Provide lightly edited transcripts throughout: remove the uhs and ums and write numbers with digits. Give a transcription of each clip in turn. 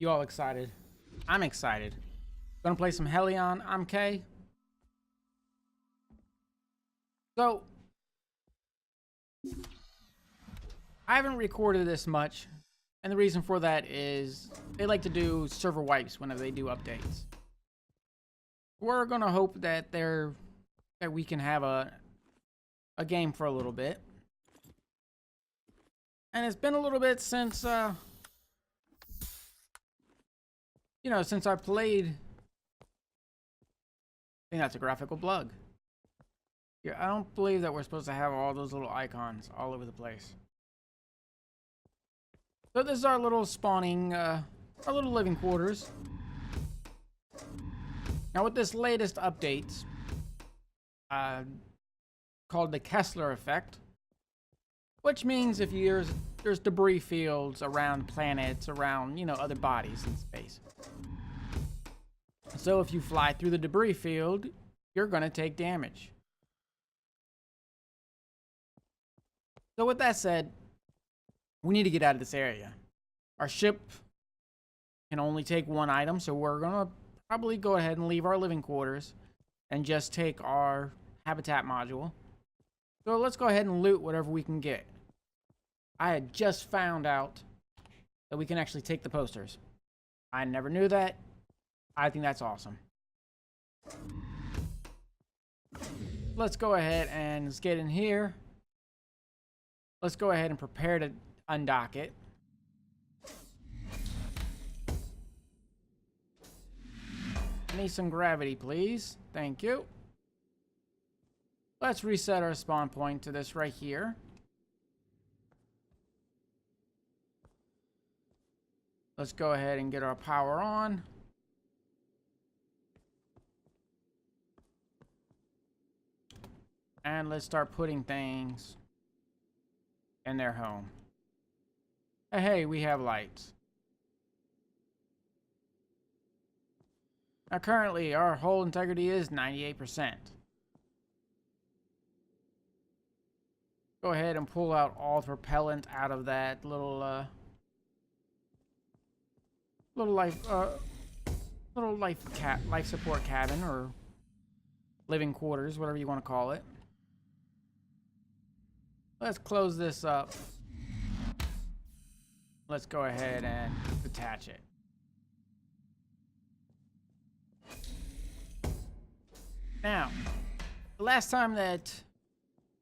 You all excited? I'm excited. Gonna play some Hellion. I'm K. So, I haven't recorded this much, and the reason for that is they like to do server wipes whenever they do updates. We're gonna hope that we can have a game for a little bit. And it's been a little bit since since I played. I think that's a graphical bug. Yeah, I don't believe that we're supposed to have all those little icons all over the place. So this is our little spawning, our little living quarters. Now with this latest update, called the Kessler effect, which means if there's debris fields around planets, around, other bodies in space. So if you fly through the debris field, you're gonna take damage. So with that said, we need to get out of this area. Our ship can only take one item, so we're gonna probably go ahead and leave our living quarters and just take our habitat module. So let's go ahead and loot whatever we can get. I had just found out that we can actually take the posters. I never knew that. I think that's awesome. Let's go ahead and let's get in here. Let's go ahead and prepare to undock it. I need some gravity, please. Thank you. Let's reset our spawn point to this right here. Let's go ahead and get our power on. And let's start putting things in their home. Hey, we have lights. Now currently our hull integrity is 98%. Go ahead and pull out all the propellant out of that little life support cabin, or living quarters, whatever you want to call it. Let's close this up. Let's go ahead and detach it. Now, the last time that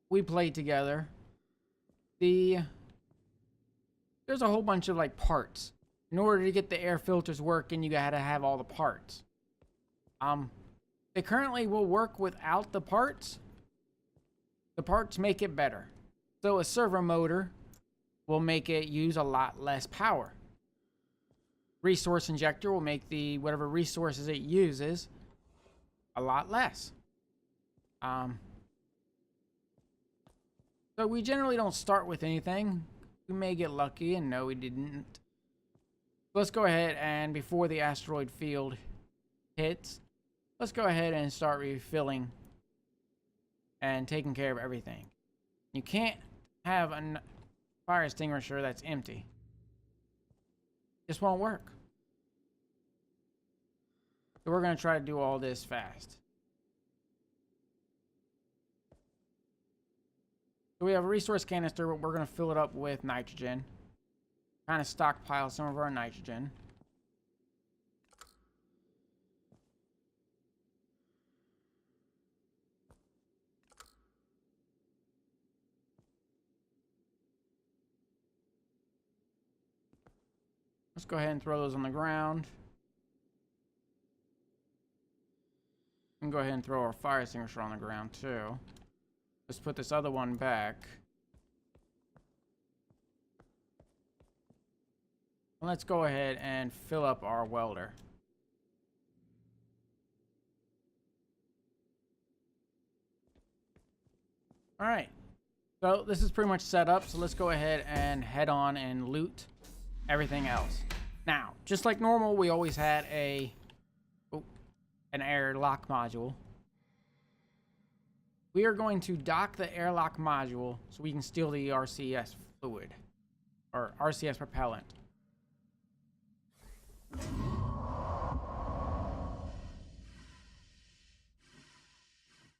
we played together, there's a whole bunch of parts. In order to get the air filters working, you gotta have all the parts. They currently will work without the parts. The parts make it better. So a servo motor will make it use a lot less power. Resource injector will make whatever resources it uses a lot less. So we generally don't start with anything. We may get lucky, and no, we didn't. Let's go ahead and before the asteroid field hits, let's go ahead and start refilling and taking care of everything. You can't have a fire extinguisher that's empty. Just won't work. So we're going to try to do all this fast. So we have a resource canister, but we're going to fill it up with nitrogen. Kind of stockpile some of our nitrogen. Let's go ahead and throw those on the ground. And go ahead and throw our fire extinguisher on the ground too. Let's put this other one back. Let's go ahead and fill up our welder. All right. So this is pretty much set up. So let's go ahead and head on and loot everything else. Now, just like normal, we always had an airlock module. We are going to dock the airlock module so we can steal the RCS fluid, or RCS propellant.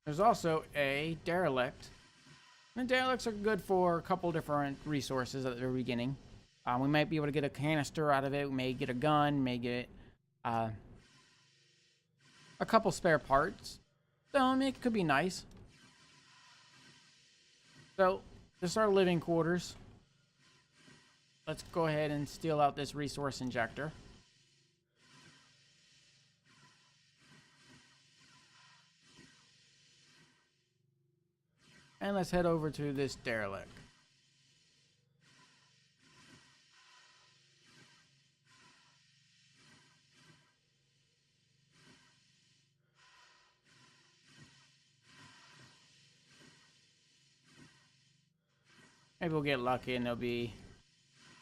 There's also a derelict. And derelicts are good for a couple different resources at the very beginning. We might be able to get a canister out of it. We may get a gun, may get a couple spare parts. So, I mean, it could be nice. So, this is our living quarters. Let's go ahead and steal out this resource injector. And let's head over to this derelict. Maybe we'll get lucky and there'll be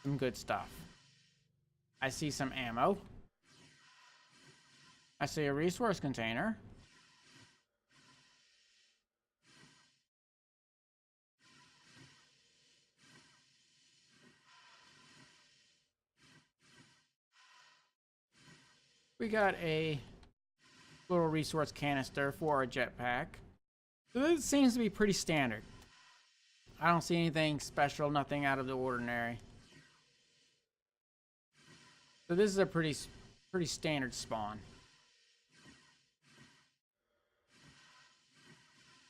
some good stuff. I see some ammo. I see a resource container. We got a little resource canister for our jetpack. So this seems to be pretty standard. I don't see anything special, nothing out of the ordinary. So this is a pretty standard spawn.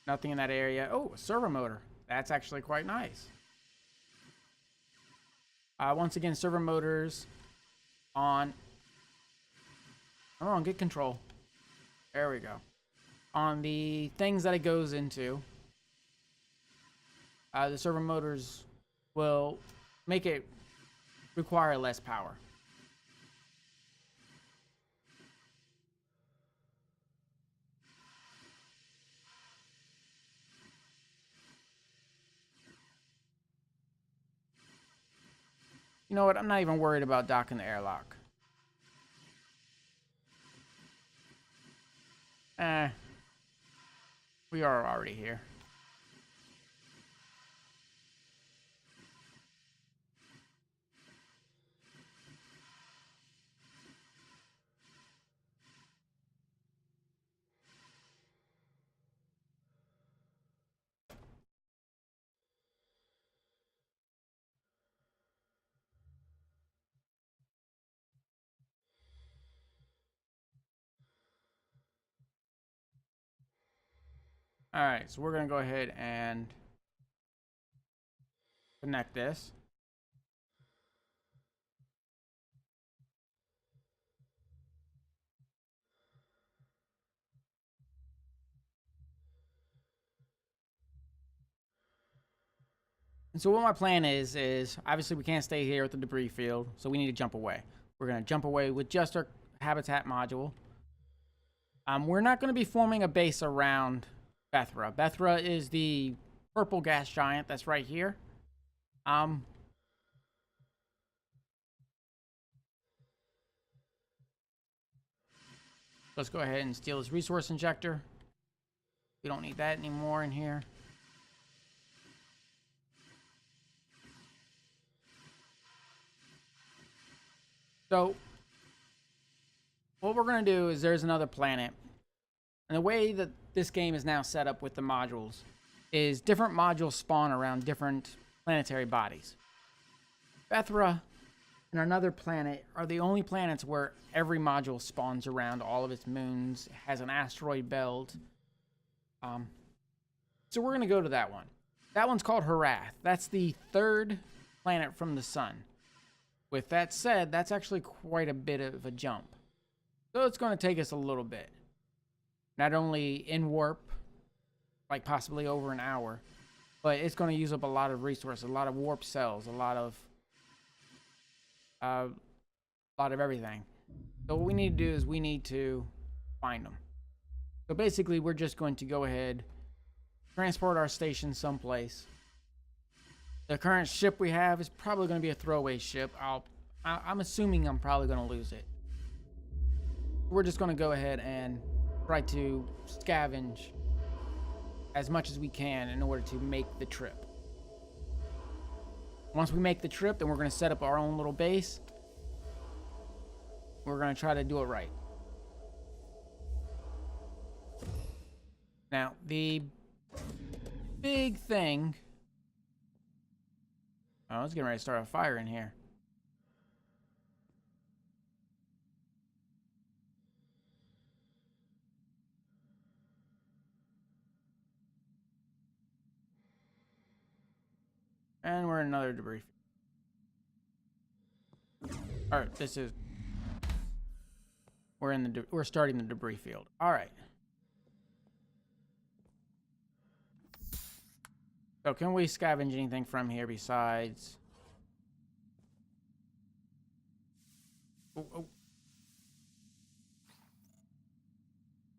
Nothing in that area. Oh, a servo motor. That's actually quite nice. Once again, servo motors on. Come on, get control. There we go. On the things that it goes into, the servo motors will make it require less power. You know what? I'm not even worried about docking the airlock. We are already here. Alright, so we're going to go ahead and connect this. And so what my plan is obviously we can't stay here at the debris field, so we need to jump away. We're going to jump away with just our habitat module. We're not going to be forming a base around Bethra. Bethra is the purple gas giant that's right here. Let's go ahead and steal this resource injector. We don't need that anymore in here. So, what we're going to do is there's another planet. And the way that this game is now set up with the modules is different modules spawn around different planetary bodies. Bethra and another planet are the only planets where every module spawns around all of its moons, has an asteroid belt. So we're going to go to that one. That one's called Harath. That's the third planet from the sun. With that said, that's actually quite a bit of a jump. So it's going to take us a little bit. Not only in warp, like possibly over an hour, but it's going to use up a lot of resources, a lot of warp cells, a lot of everything. So what we need to do is we need to find them. So basically, we're just going to go ahead, transport our station someplace. The current ship we have is probably going to be a throwaway ship. I'm assuming I'm probably going to lose it. We're just going to go ahead and try to scavenge as much as we can in order to make the trip. Once we make the trip, then we're going to set up our own little base. We're going to try to do it right. Now, the big thing... Oh, I was getting ready to start a fire in here. And we're in another debris field. Alright, this is... We're starting the debris field. Alright. So can we scavenge anything from here besides... Oh.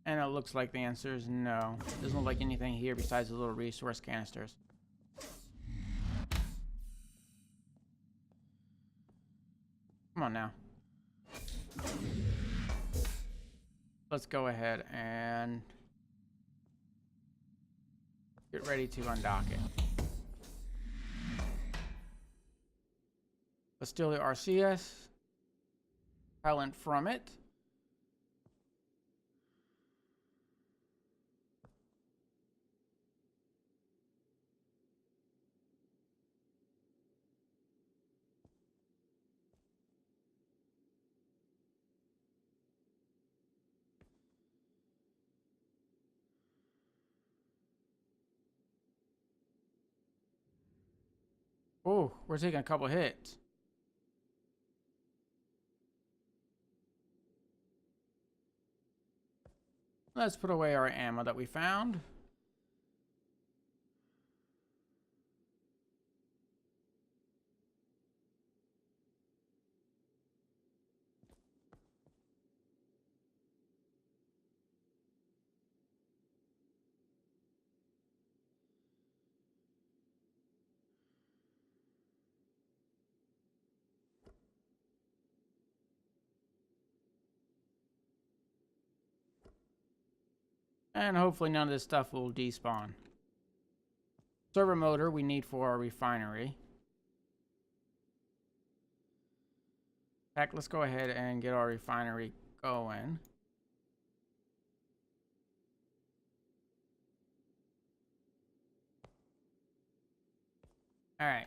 And it looks like the answer is no. Doesn't look like anything here besides the little resource canisters. Come on now. Let's go ahead and get ready to undock it. Let's steal the RCS. Talent from it. Oh, we're taking a couple hits. Let's put away our ammo that we found. And hopefully none of this stuff will despawn. Servo motor we need for our refinery. In fact, let's go ahead and get our refinery going. All right.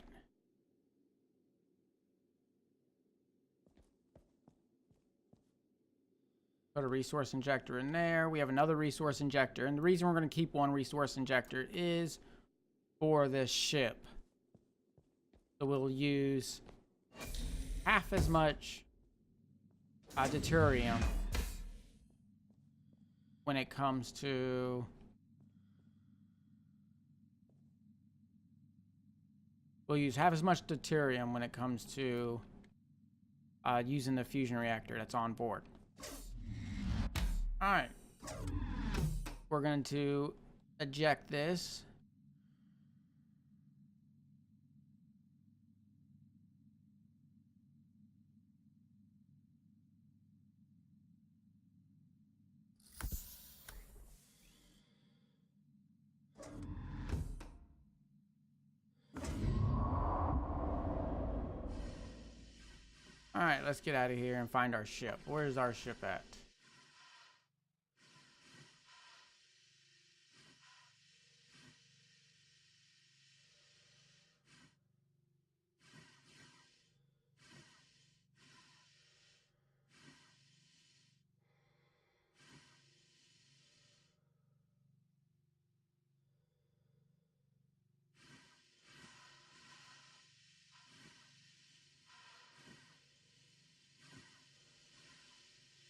Put a resource injector in there. We have another resource injector. And the reason we're going to keep one resource injector is for this ship. So we'll use half as much deuterium when it comes to... We'll use half as much deuterium when it comes to using the fusion reactor that's on board. All right, we're going to eject this. All right, let's get out of here and find our ship. Where's our ship at?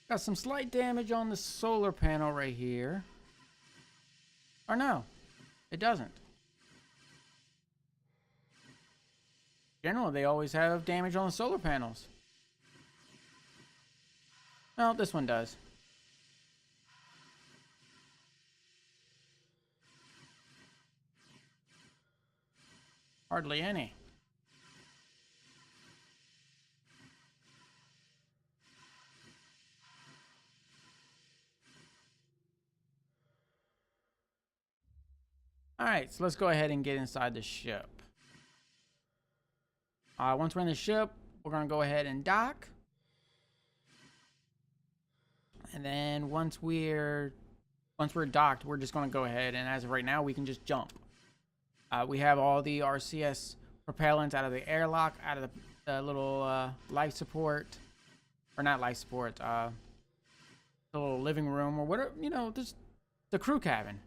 Got some slight damage on the solar panel right here. Or no, it doesn't. Generally, they always have damage on the solar panels. No, this one does. Hardly any. Alright, so let's go ahead and get inside the ship. Once we're in the ship, we're going to go ahead and dock. and then once we're docked, we're just going to go ahead, and as of right now, we can just jump. We have all the RCS propellants out of the airlock, out of the little life support, or not life support, the little living room, or whatever, you know, just the crew cabin.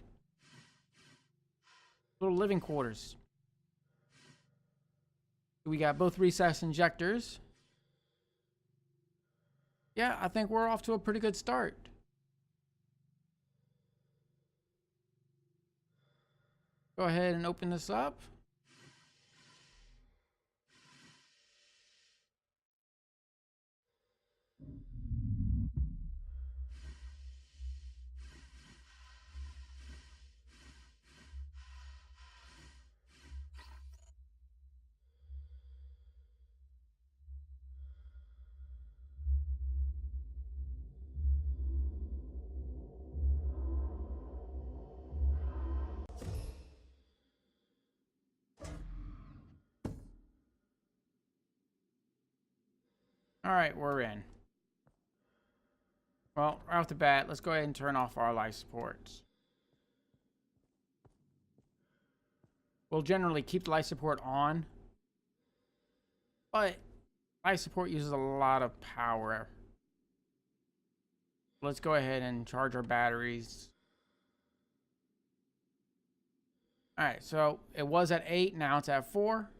Little living quarters. We got both recessed injectors. Yeah, I think we're off to a pretty good start. Go ahead and open this up. All right, we're in. Well, right off the bat, let's go ahead and turn off our life supports. We'll generally keep the life support on, but life support uses a lot of power. Let's go ahead and charge our batteries. All right, so it was at 8, now it's at 4.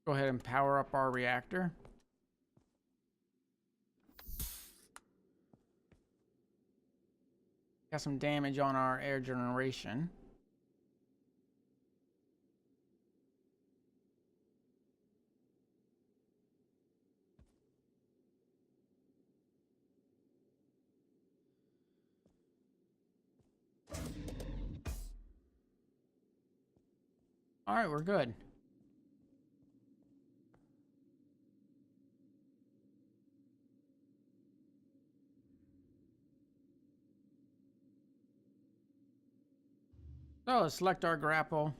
Go ahead and power up our reactor. Got some damage on our air generation. All right, we're good. So let's select our grapple.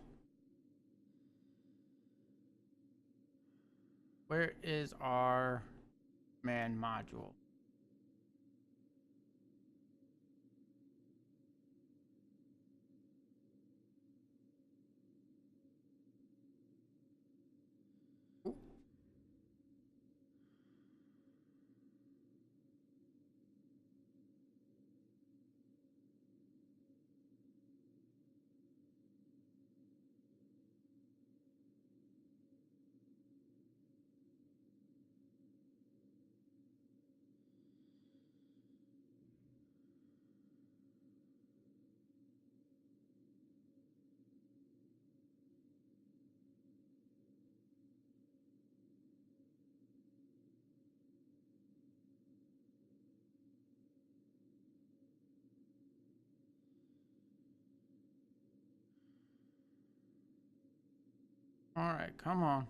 Where is our man module? Ooh. All right, come on.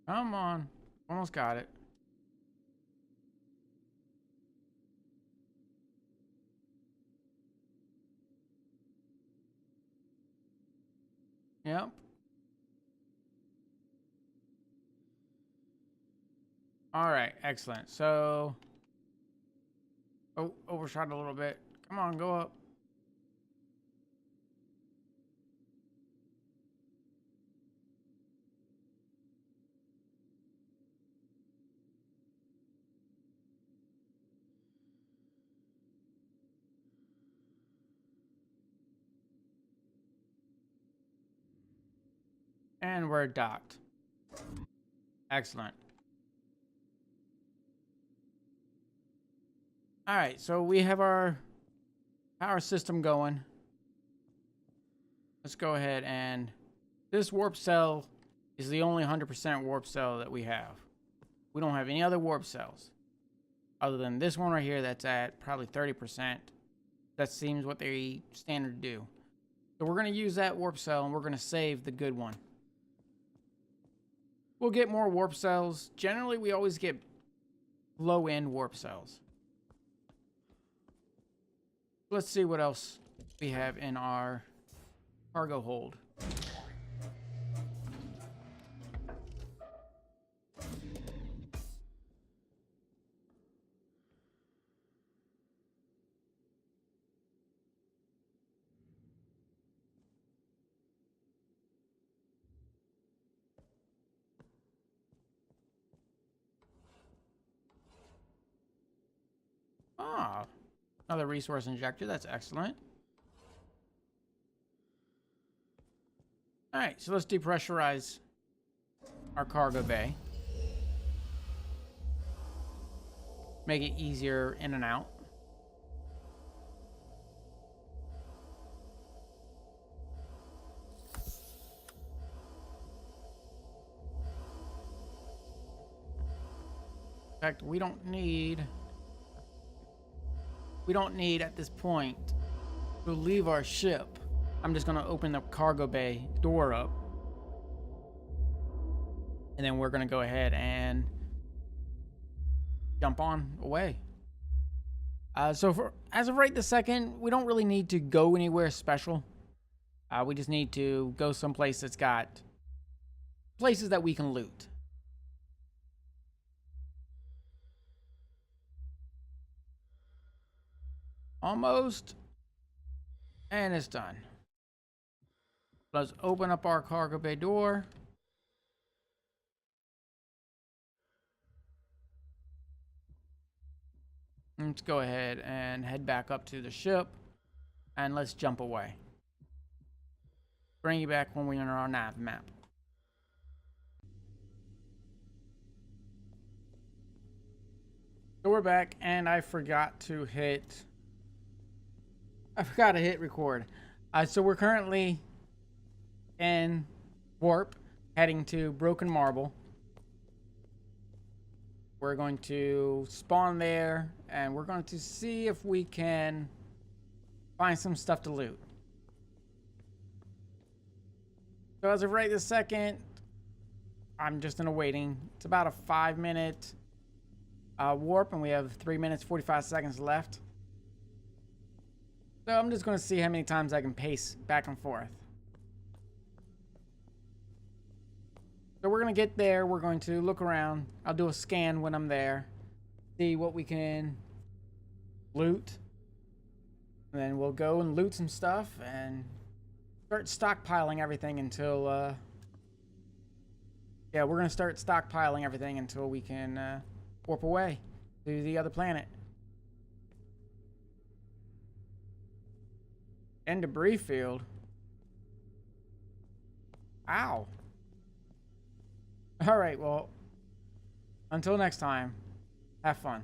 Come on. Almost got it. Yep. All right, excellent. So, oh, overshot a little bit. Come on, go up. And we're docked. Excellent. All right, so we have our power system going. Let's go ahead and this warp cell is the only 100% warp cell that we have. We don't have any other warp cells other than this one right here that's at probably 30%. That seems what they standard do. So we're going to use that warp cell and we're going to save the good one. We'll get more warp cells. Generally, we always get low-end warp cells. Let's see what else we have in our cargo hold. Ah, another resource injector. That's excellent. All right, so let's depressurize our cargo bay. Make it easier in and out. In fact, we don't need at this point to leave our ship. I'm just going to open the cargo bay door up. And then we're going to go ahead and jump on away. So as of right this second, we don't really need to go anywhere special. We just need to go someplace that's got places that we can loot. Almost. And it's done. Let's open up our cargo bay door. Let's go ahead and head back up to the ship. And let's jump away. Bring you back when we're on our nav map. So we're back, and I forgot to hit record. So we're currently in warp, heading to Broken Marble. We're going to spawn there, and we're going to see if we can find some stuff to loot. So as of right this second, I'm just in a waiting. It's about a 5-minute warp, and we have 3 minutes 45 seconds left. So I'm just going to see how many times I can pace back and forth. So we're going to get there. We're going to look around. I'll do a scan when I'm there. See what we can loot. And then we'll go and loot some stuff and start stockpiling everything until... yeah, we're going to start stockpiling everything until we can warp away to the other planet. And debris field. Ow. All right, well, until next time, have fun.